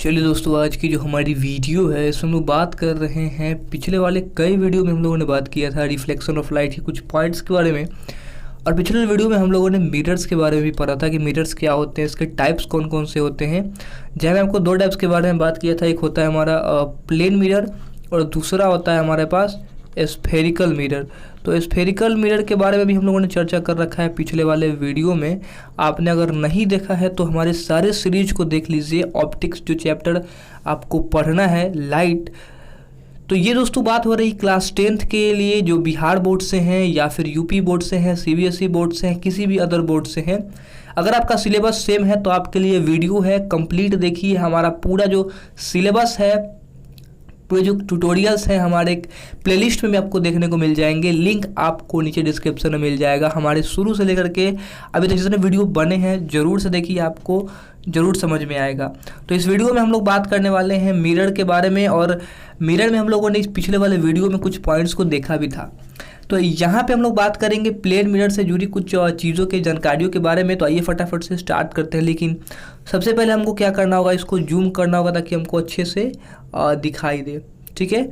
चलिए दोस्तों, आज की जो हमारी वीडियो है इसमें हम लोग बात कर रहे हैं। पिछले वाले कई वीडियो में हम लोगों ने बात किया था रिफ्लेक्शन ऑफ लाइट के कुछ पॉइंट्स के बारे में, और पिछले वीडियो में हम लोगों ने मिरर्स के बारे में भी पढ़ा था कि मिरर्स क्या होते हैं, इसके टाइप्स कौन कौन से होते हैं। जहाँ मैं आपको दो टाइप्स के बारे में बात किया था, एक होता है हमारा प्लेन मिरर और दूसरा होता है हमारे पास स्फेरिकल मिरर। तो स्फेरिकल मिरर के बारे में भी हम लोगों ने चर्चा कर रखा है पिछले वाले वीडियो में। आपने अगर नहीं देखा है तो हमारे सारे सीरीज को देख लीजिए। ऑप्टिक्स जो चैप्टर आपको पढ़ना है लाइट, तो ये दोस्तों बात हो रही क्लास 10th के लिए जो बिहार बोर्ड से हैं या फिर यूपी बोर्ड से हैं, सीबीएसई बोर्ड से हैं, किसी भी अदर बोर्ड से हैं। अगर आपका सिलेबस सेम है तो आपके लिए वीडियो है, कंप्लीट देखिए। हमारा पूरा जो सिलेबस है, पूरे जो ट्यूटोरियल्स हैं हमारे प्लेलिस्ट में भी आपको देखने को मिल जाएंगे। लिंक आपको नीचे डिस्क्रिप्शन में मिल जाएगा। हमारे शुरू से लेकर के अभी तक जितने वीडियो बने हैं ज़रूर से देखिए, आपको ज़रूर समझ में आएगा। तो इस वीडियो में हम लोग बात करने वाले हैं मिरर के बारे में, और मिरर में हम लोगों ने इस पिछले वाले वीडियो में कुछ पॉइंट्स को देखा भी था। तो यहाँ पे हम लोग बात करेंगे प्लेन मिरर से जुड़ी कुछ चीज़ों के जानकारियों के बारे में। तो आइए फटाफट से स्टार्ट करते हैं। लेकिन सबसे पहले हमको क्या करना होगा, इसको जूम करना होगा ताकि हमको अच्छे से दिखाई दे। ठीक है,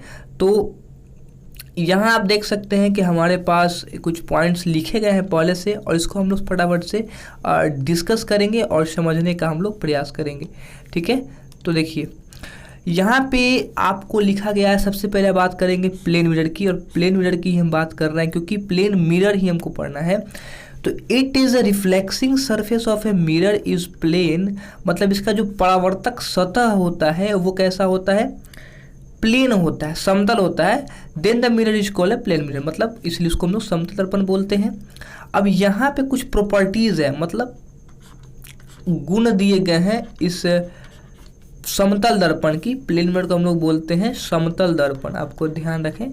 तो यहाँ आप देख सकते हैं कि हमारे पास कुछ पॉइंट्स लिखे गए हैं पहले से, और इसको हम लोग फटाफट से डिस्कस करेंगे और समझने का हम लोग प्रयास करेंगे। ठीक है, तो देखिए यहाँ पे आपको लिखा गया है। सबसे पहले बात करेंगे प्लेन मिरर की, और प्लेन मिरर की हम बात कर रहे हैं क्योंकि प्लेन मिरर ही हमको पढ़ना है। तो it is a reflexing surface of a mirror is plane, मतलब इसका जो परावर्तक सतह होता है वो कैसा होता है, प्लेन होता है, समतल होता है। Then the mirror is called a plane mirror, मतलब इसलिए इसको हम लोग समतल दर्पण बोलते हैं। अब यहाँ पे कुछ प्रॉपर्टीज़ है, मतलब गुण दिए गए हैं इस समतल दर्पण की। प्लेन मिरर को हम लोग बोलते हैं समतल दर्पण, आपको ध्यान रखें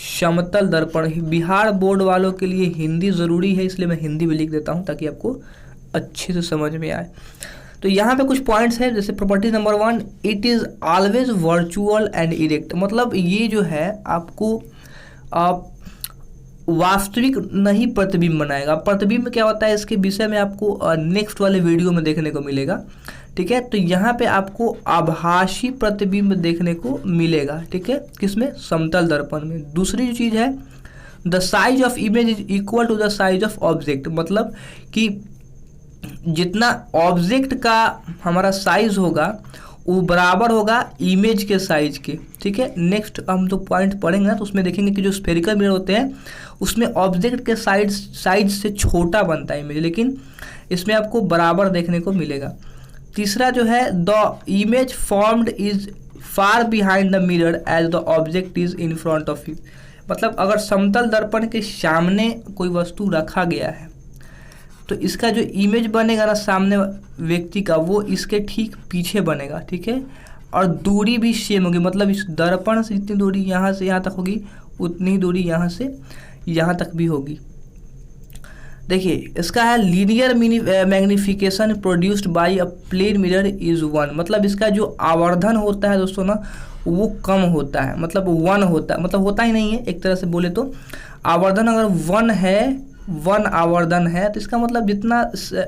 समतल दर्पण। बिहार बोर्ड वालों के लिए हिंदी ज़रूरी है, इसलिए मैं हिंदी में लिख देता हूँ ताकि आपको अच्छे से समझ में आए। तो यहाँ पे कुछ पॉइंट्स हैं, जैसे property number 1, it is always virtual and erect, मतलब ये जो है आपको वास्तविक नहीं प्रतिबिंब बनाएगा। प्रतिबिंब क्या होता है इसके विषय में आपको नेक्स्ट वाले वीडियो में देखने को मिलेगा। ठीक है, तो यहाँ पे आपको आभासी प्रतिबिंब देखने को मिलेगा। ठीक है, किसमें, समतल दर्पण में। दूसरी जो चीज़ है, the size of image is equal to the size of object, मतलब कि जितना ऑब्जेक्ट का हमारा साइज होगा वो बराबर होगा इमेज के साइज के। ठीक है, नेक्स्ट हम तो पॉइंट पढ़ेंगे ना, तो उसमें देखेंगे कि जो स्फेरिकल मिरर होते हैं उसमें ऑब्जेक्ट के साइज से छोटा बनता है इमेज, लेकिन इसमें आपको बराबर देखने को मिलेगा। तीसरा जो है, the image formed is far behind the mirror as the object is in front of it, मतलब अगर समतल दर्पण के सामने कोई वस्तु रखा गया है तो इसका जो इमेज बनेगा ना सामने व्यक्ति का, वो इसके ठीक पीछे बनेगा। ठीक है, और दूरी भी सेम होगी, मतलब इस दर्पण से जितनी दूरी यहाँ से यहाँ तक होगी उतनी दूरी यहाँ से यहाँ तक भी होगी। देखिए इसका है linear magnification produced by a plane mirror is 1, मतलब इसका जो आवर्धन होता है दोस्तों ना वो कम होता है, मतलब 1 होता है, मतलब होता ही नहीं है एक तरह से बोले तो। आवर्धन अगर 1 है, 1 आवर्धन है, तो इसका मतलब जितना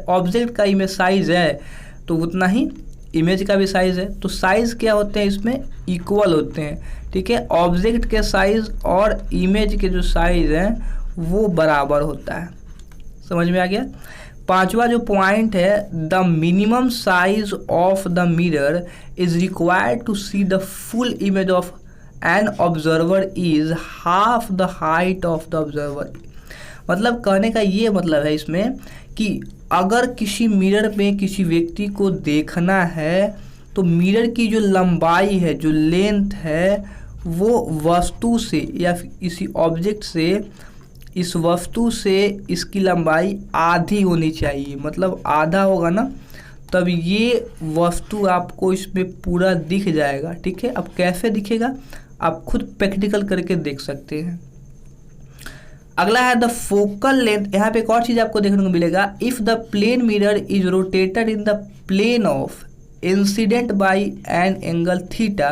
ऑब्जेक्ट का इमेज साइज है तो उतना ही इमेज का भी साइज है। तो साइज क्या होते हैं इसमें, इक्वल होते हैं। ठीक है, ऑब्जेक्ट के साइज और इमेज के जो साइज हैं वो बराबर होता है। समझ में आ गया। पांचवा जो पॉइंट है, the minimum size of the mirror is required to see the full image of an observer is half the height of the observer, मतलब कहने का ये मतलब है इसमें कि अगर किसी मिरर में किसी व्यक्ति को देखना है तो मिरर की जो लंबाई है, जो लेंथ है, वो वस्तु से या किसी ऑब्जेक्ट से, इस वस्तु से इसकी लंबाई आधी होनी चाहिए, मतलब आधा होगा ना तब ये वस्तु आपको इसमें पूरा दिख जाएगा। ठीक है, अब कैसे दिखेगा आप खुद प्रैक्टिकल करके देख सकते हैं। अगला है द फोकल लेंथ। यहाँ पे एक और चीज़ आपको देखने को मिलेगा, if the plane mirror is rotated in the plane of incident by an angle theta,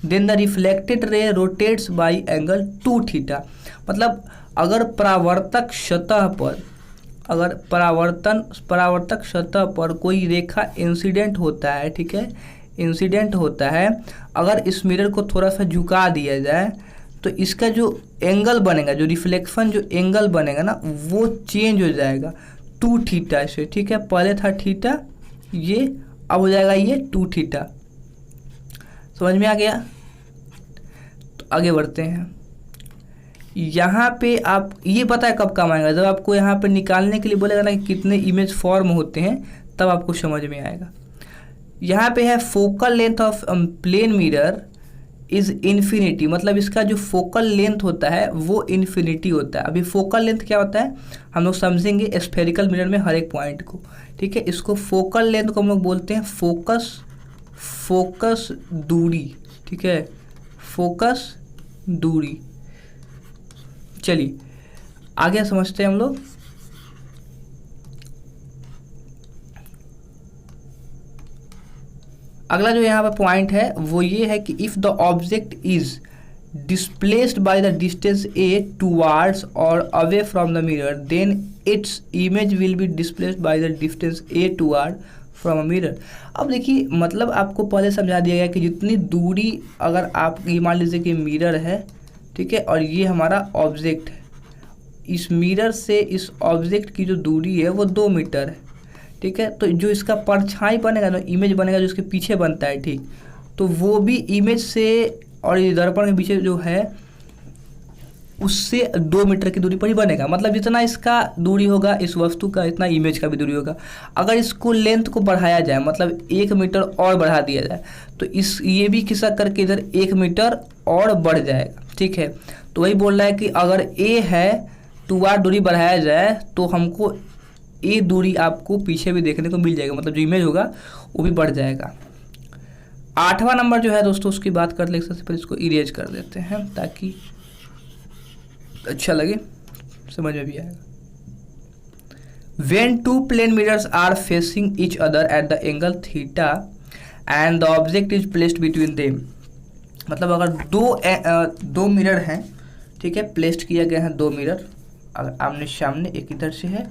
then the reflected ray rotates by angle 2 theta, मतलब अगर परावर्तक सतह पर, परावर्तक सतह पर कोई रेखा इंसिडेंट होता है, ठीक है, इंसिडेंट होता है, अगर इस मिरर को थोड़ा सा झुका दिया जाए तो इसका जो एंगल बनेगा, जो रिफ्लेक्शन जो एंगल बनेगा ना, वो चेंज हो जाएगा 2 थीटा से। ठीक है, पहले था थीटा, ये अब हो जाएगा ये 2 थीटा। समझ में आ गया? तो आगे बढ़ते हैं। यहाँ पे आप ये पता है कब काम आएगा, जब आपको यहाँ पे निकालने के लिए बोलेगा ना कि कितने इमेज फॉर्म होते हैं, तब आपको समझ में आएगा। यहाँ पे है focal length of plane mirror is infinity, मतलब इसका जो फोकल लेंथ होता है वो इन्फिनिटी होता है। अभी फोकल लेंथ क्या होता है हम लोग समझेंगे स्फेरिकल मिरर में हर एक पॉइंट को। ठीक है, इसको फोकल लेंथ को हम लोग बोलते हैं फोकस दूरी। ठीक है, फोकस दूरी। चलिए आगे समझते हैं हम लोग। अगला जो यहाँ पर पॉइंट है वो ये है कि if the object is displaced by the distance a towards और away from the mirror, then its image will be displaced by the distance a toward from a mirror. अब देखिए, मतलब आपको पहले समझा दिया गया कि जितनी दूरी, अगर आप ये मान लीजिए कि मिरर है, ठीक है, और ये हमारा ऑब्जेक्ट है, इस मिरर से इस ऑब्जेक्ट की जो दूरी है वो 2 मीटर है। ठीक है, तो जो इसका परछाई बनेगा ना, इमेज बनेगा जो इसके पीछे बनता है, ठीक, तो वो भी इमेज से और ये दर्पण के पीछे जो है उससे 2 मीटर की दूरी पर ही बनेगा। मतलब जितना इसका दूरी होगा इस वस्तु का, इतना इमेज का भी दूरी होगा। अगर इसको लेंथ को बढ़ाया जाए, मतलब 1 मीटर और बढ़ा दिया जाए, तो इस ये भी खिसक करके इधर 1 मीटर और बढ़ जाएगा। ठीक है, तो वही बोल रहा है कि अगर ए है 2 बार दूरी बढ़ाया जाए तो हमको ए दूरी आपको पीछे भी देखने को मिल जाएगा, मतलब जो इमेज होगा वो भी बढ़ जाएगा। 8वां नंबर जो है दोस्तों, उसकी बात कर ले, सबसे पहले इसको इरेज कर देते हैं ताकि अच्छा लगे, समझ में भी आएगा। When 2 plane mirrors are facing each other at the angle theta and the object is placed between them, मतलब अगर दो मिरर हैं, ठीक है, प्लेस्ड किया गया है 2 मिरर अगर आमने सामने, एक इधर से है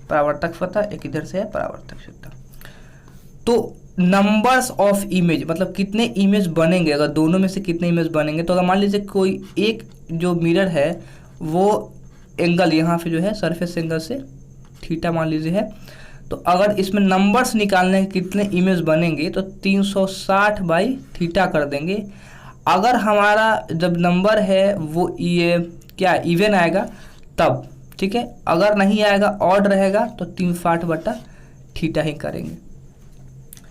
परावर्तक सतह, एक इधर से है परावर्तक सतह, तो नंबर्स ऑफ इमेज, मतलब कितने इमेज बनेंगे, अगर दोनों में से कितने इमेज बनेंगे। तो अगर मान लीजिए कोई एक जो मिरर है वो एंगल यहाँ पे जो है सरफेस एंगल से थीटा मान लीजिए है, तो अगर इसमें नंबर्स निकालने के कितने इमेज बनेंगे तो 360 बाई थीटा कर देंगे। अगर हमारा जब नंबर है वो ये क्या इवन आएगा तब, ठीक है, अगर नहीं आएगा ऑड रहेगा तो 360 बटा थीटा ही करेंगे।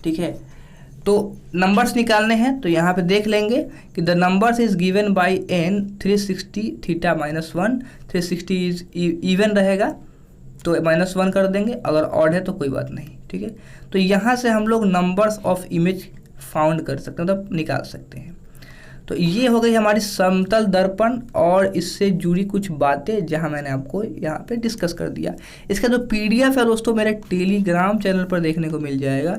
ठीक है, तो नंबर्स निकालने हैं तो यहाँ पे देख लेंगे कि the numbers is given by n 360 theta -1, 360 is even रहेगा तो -1 कर देंगे, अगर ऑड है तो कोई बात नहीं। ठीक है, तो यहाँ से हम लोग नंबर्स ऑफ इमेज फाउंड कर सकते हैं, मतलब निकाल सकते हैं। तो ये हो गई हमारी समतल दर्पण और इससे जुड़ी कुछ बातें जहाँ मैंने आपको यहाँ पे डिस्कस कर दिया। इसका जो PDF है दोस्तों मेरे टेलीग्राम चैनल पर देखने को मिल जाएगा।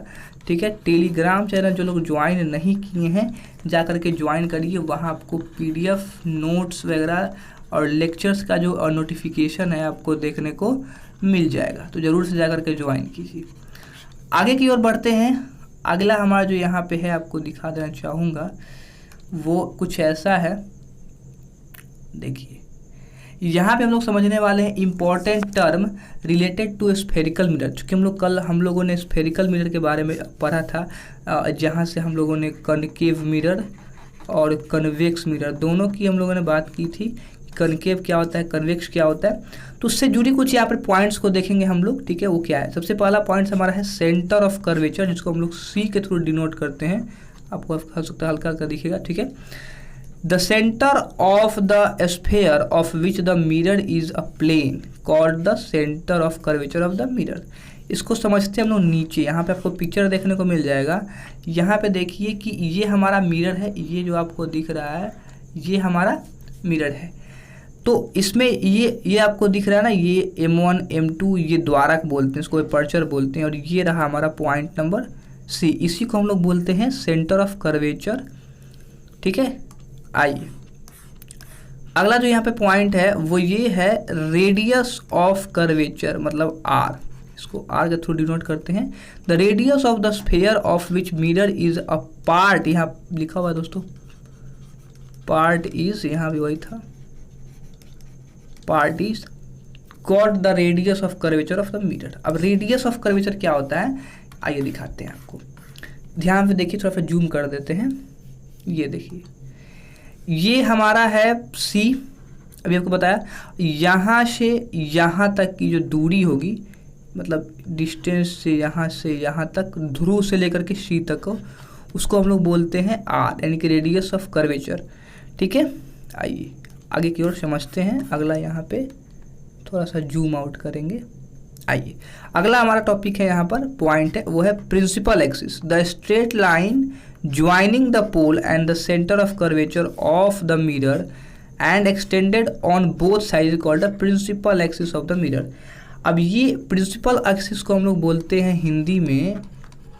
ठीक है, टेलीग्राम चैनल जो लोग ज्वाइन नहीं किए हैं जा करके ज्वाइन करिए, वहाँ आपको PDF नोट्स वगैरह और लेक्चर्स का जो नोटिफिकेशन है आपको देखने को मिल जाएगा, तो ज़रूर से जा करके ज्वाइन कीजिए। आगे की ओर बढ़ते हैं। अगला हमारा जो यहाँ पे है आपको दिखा देना चाहूँगा वो कुछ ऐसा है। देखिए यहाँ पे हम लोग समझने वाले हैं important term related to spherical mirror, चूँकि हम लोगों ने स्फेरिकल मिरर के बारे में पढ़ा था, जहाँ से हम लोगों ने कनकेव मिरर और कन्वेक्स मिरर दोनों की हम लोगों ने बात की थी। कनकेव क्या होता है, कन्वेक्स क्या होता है, तो उससे जुड़ी कुछ यहाँ पर पॉइंट्स को देखेंगे हम लोग। ठीक है, वो क्या है, सबसे पहला पॉइंट हमारा है सेंटर ऑफ कर्वेचर, जिसको हम लोग C के थ्रू डिनोट करते हैं, आपको हो सकता है हल्का हल्का दिखेगा। ठीक है, the centre of the sphere of which the mirror is a plane called the centre of curvature of the mirror. इसको समझते हैं हम लोग नीचे, यहाँ पे आपको पिक्चर देखने को मिल जाएगा। यहाँ पे देखिए कि ये हमारा मिरर है, ये जो आपको दिख रहा है ये हमारा मिरर है। तो इसमें ये आपको दिख रहा है ना, ये M1 M2 ये द्वारक बोलते हैं, इसको एपर्चर बोलते हैं, और ये रहा हमारा पॉइंट नंबर C, इसी को हम लोग बोलते हैं सेंटर ऑफ कर्वेचर। ठीक है, आइए अगला जो यहाँ पे पॉइंट है वो ये है रेडियस ऑफ कर्वेचर, मतलब R, इसको आर के थ्रू डिनोट करते हैं। The radius of the sphere of which mirror is a part, यहाँ लिखा हुआ है दोस्तों, पार्ट इज, यहाँ भी वही था, part is got the radius of curvature of the mirror. अब रेडियस ऑफ कर्वेचर क्या होता है, आइए दिखाते हैं आपको, ध्यान से देखिए, थोड़ा सा जूम कर देते हैं। ये देखिए, ये हमारा है सी, अभी आपको बताया, यहाँ से यहाँ तक की जो दूरी होगी, मतलब डिस्टेंस से यहाँ तक, ध्रुव से लेकर के सी तक को, उसको हम लोग बोलते हैं आर, यानी कि रेडियस ऑफ कर्वेचर। ठीक है, आइए आगे की ओर समझते हैं। अगला यहाँ पे थोड़ा सा जूम आउट करेंगे। आइए, अगला हमारा टॉपिक है, यहाँ पर पॉइंट है, वो है principal axis, the straight line joining the pole and the centre of curvature of the mirror and extended on both side called the principal axis of the mirror. अब ये प्रिंसिपल एक्सिस को हम लोग बोलते हैं हिंदी में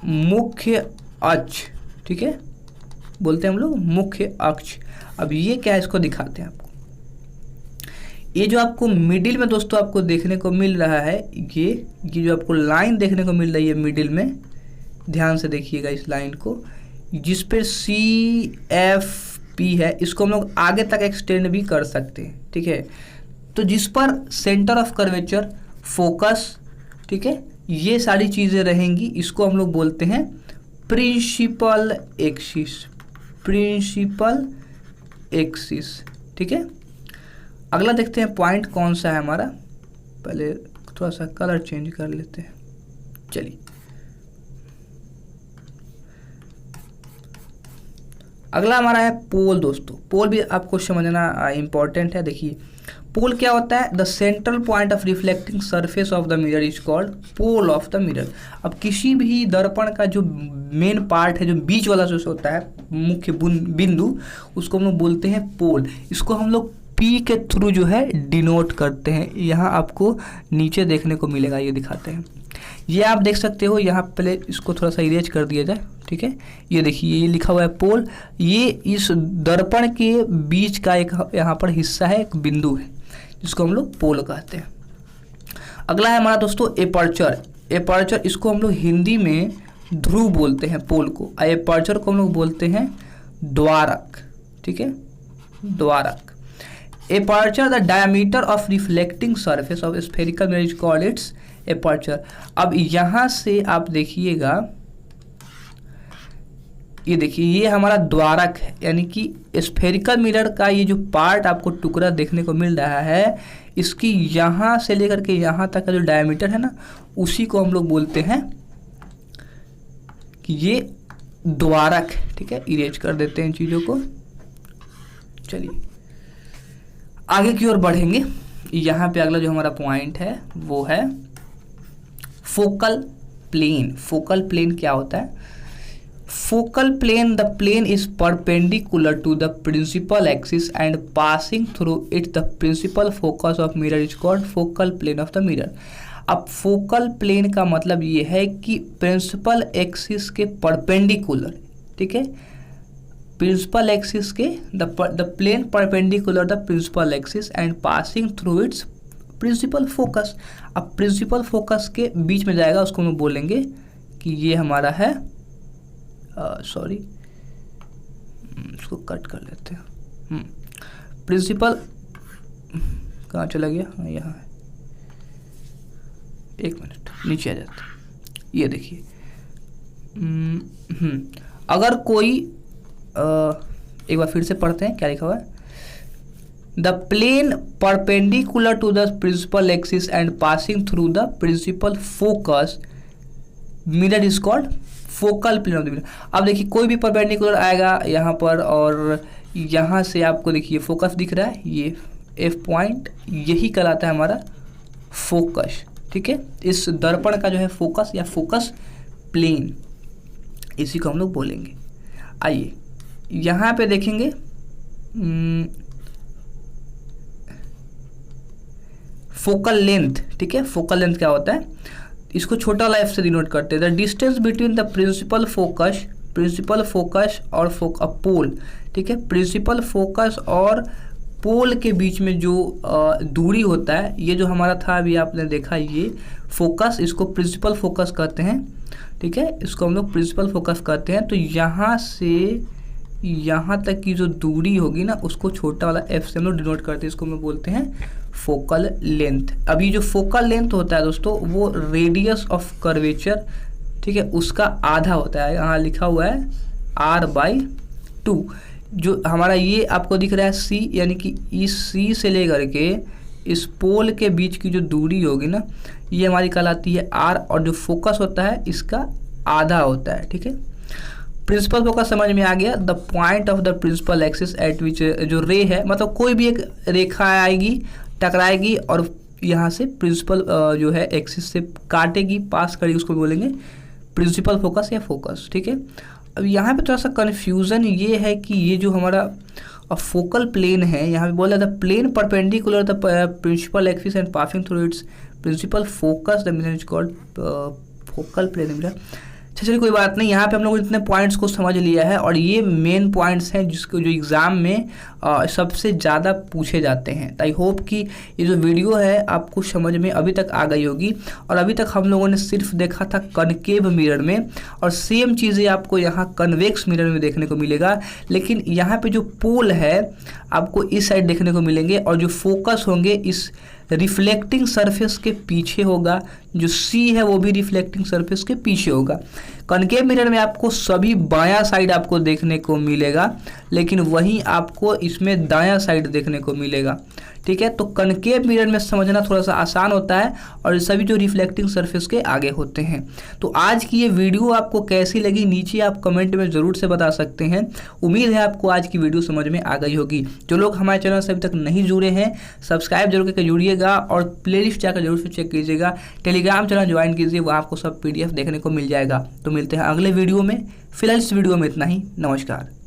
मुख्य अक्ष। ठीक है, बोलते हैं हम लोग मुख्य अक्ष। अब ये क्या है, इसको दिखाते हैं आपको। ये जो आपको मिडिल में दोस्तों आपको देखने को मिल रहा है, ये जो आपको लाइन देखने को मिल रही है मिडिल में, ध्यान से देखिएगा इस लाइन को, जिस पे CFP है, इसको हम लोग आगे तक एक्सटेंड भी कर सकते हैं। ठीक है, तो जिस पर सेंटर ऑफ कर्वेचर, फोकस, ठीक है, ये सारी चीज़ें रहेंगी, इसको हम लोग बोलते हैं प्रिंसिपल एक्सिस, प्रिंसिपल एक्सिस। ठीक है, अगला देखते हैं पॉइंट कौन सा है हमारा, पहले थोड़ा सा कलर चेंज कर लेते हैं। चलिए, अगला हमारा है पोल दोस्तों। पोल भी आपको समझना इंपॉर्टेंट है। देखिए, पोल क्या होता है, the central point of reflecting surface of the mirror is called pole of the mirror. अब किसी भी दर्पण का जो मेन पार्ट है, जो बीच वाला जो होता है, मुख्य बिंदु, उसको हम लोग बोलते हैं पोल। इसको हम लोग P के थ्रू जो है डिनोट करते हैं। यहाँ आपको नीचे देखने को मिलेगा, ये दिखाते हैं, ये आप देख सकते हो। यहाँ पहले इसको थोड़ा सा इरेज कर दिया जाए। ठीक है, ये देखिए, ये लिखा हुआ है पोल, ये इस दर्पण के बीच का एक यहाँ पर हिस्सा है, एक बिंदु है, जिसको हम लोग पोल कहते हैं। अगला है हमारा दोस्तों एपर्चर। एपर्चर, इसको हम लोग हिंदी में ध्रुव बोलते हैं पोल को। एपर्चर को हम लोग बोलते हैं द्वारक। ठीक है, द्वारक। Aperture, the diameter of reflecting surface of spherical mirror is called its aperture. अब यहाँ से आप देखिएगा, ये देखिए, ये हमारा द्वारक है, यानी कि स्फेरिकल मिरर का ये जो पार्ट आपको टुकड़ा देखने को मिल रहा है, इसकी यहाँ से लेकर के यहाँ तक का जो डायमीटर है ना, उसी को हम लोग बोलते हैं कि ये द्वारक। ठीक है, इरेज कर देते हैं इन चीज़ों को। चलिए आगे की ओर बढ़ेंगे। यहाँ पे अगला जो हमारा पॉइंट है वो है फोकल प्लेन। फोकल प्लेन क्या होता है, focal plane, the plane is perpendicular to the principal axis and passing through it the principal focus of mirror is called focal plane of the mirror. अब focal plane का मतलब ये है कि principal axis के परपेंडिकुलर, ठीक है, principal axis के the plane perpendicular the principal axis and passing through its principal focus. अब प्रिंसिपल फोकस के बीच में जाएगा, उसको हम बोलेंगे कि ये हमारा है, सॉरी इसको कट कर लेते हैं। प्रिंसिपल कहाँ चला गया, यहाँ है, एक मिनट नीचे आ जाता है। ये देखिए, अगर कोई एक बार फिर से पढ़ते हैं क्या लिखा हुआ है, the plane perpendicular to the principal axis and passing through the principal focus mirror is called focal plane of the mirror. अब देखिए, कोई भी परपेंडिकुलर आएगा यहाँ पर, और यहाँ से आपको देखिए फोकस दिख रहा है, ये एफ पॉइंट, यही कहलाता है हमारा फोकस। ठीक है, इस दर्पण का जो है फोकस या फोकस प्लेन, इसी को हम लोग बोलेंगे। आइए यहाँ पे देखेंगे, फोकल लेंथ। ठीक है, फोकल लेंथ क्या होता है, इसको छोटा वाला एफ से डिनोट करते हैं। The distance between the principal focus और पोल। ठीक है, प्रिंसिपल फोकस और पोल के बीच में जो दूरी होता है, ये जो हमारा था अभी आपने देखा ये फोकस, इसको प्रिंसिपल फोकस कहते हैं, ठीक है, इसको हम लोग प्रिंसिपल फोकस कहते हैं। तो यहाँ से यहाँ तक की जो दूरी होगी ना उसको छोटा वाला एफ से हम लोग डिनोट करते हैं, इसको हम लोग बोलते हैं फोकल लेंथ। अभी जो फोकल लेंथ होता है दोस्तों वो रेडियस ऑफ कर्वेचर, ठीक है, उसका आधा होता है। यहाँ लिखा हुआ है r/2। जो हमारा ये आपको दिख रहा है c, यानी कि इस c से लेकर के इस पोल के बीच की जो दूरी होगी ना ये हमारी कहलाती है r, और जो फोकस होता है इसका आधा होता है, ठीक है। प्रिंसिपल फोकस समझ में आ गया। The point of the principal axis at which, जो रे है मतलब कोई भी एक रेखा आएगी टकराएगी और यहाँ से प्रिंसिपल जो है एक्सिस से काटेगी, पास करेगी, उसको बोलेंगे प्रिंसिपल फोकस या फोकस, ठीक है। अब यहाँ पे थोड़ा सा कन्फ्यूज़न ये है कि ये जो हमारा फोकल प्लेन है, यहाँ पे बोला the plane perpendicular the principal axis and passing through its principal focus the mirror is called focal plane mirror. चलिए कोई बात नहीं, यहाँ पे हम लोग इतने पॉइंट्स को समझ लिया है और ये मेन पॉइंट्स हैं जिसको जो एग्ज़ाम में सबसे ज़्यादा पूछे जाते हैं। आई होप कि ये जो वीडियो है आपको समझ में अभी तक आ गई होगी। और अभी तक हम लोगों ने सिर्फ देखा था कनकेव मिरर में, और सेम चीज़ें आपको यहाँ कन्वेक्स मिरर में देखने को मिलेगा, लेकिन यहाँ पे जो पोल है आपको इस साइड देखने को मिलेंगे और जो फोकस होंगे इस रिफ्लेक्टिंग सरफेस के पीछे होगा, जो सी है वो भी रिफ्लेक्टिंग सरफेस के पीछे होगा। कनकेव मिरर में आपको सभी बायां साइड आपको देखने को मिलेगा, लेकिन वहीं आपको इसमें दायां साइड देखने को मिलेगा, ठीक है। तो कनकेव मिरर में समझना थोड़ा सा आसान होता है और सभी जो रिफ्लेक्टिंग सरफेस के आगे होते हैं। तो आज की ये वीडियो आपको कैसी लगी नीचे आप कमेंट में ज़रूर से बता सकते हैं। उम्मीद है आपको आज की वीडियो समझ में आ गई होगी। जो लोग हमारे चैनल से अभी तक नहीं जुड़े हैं सब्सक्राइब जरूर करके जुड़िएगा और प्लेलिस्ट जाकर जरूर से चेक कीजिएगा। टेलीग्राम चैनल ज्वाइन कीजिए, वहाँ आपको सब PDF देखने को मिल जाएगा। तो मिलते हैं अगले वीडियो में। फिलहाल इस वीडियो में इतना ही। नमस्कार।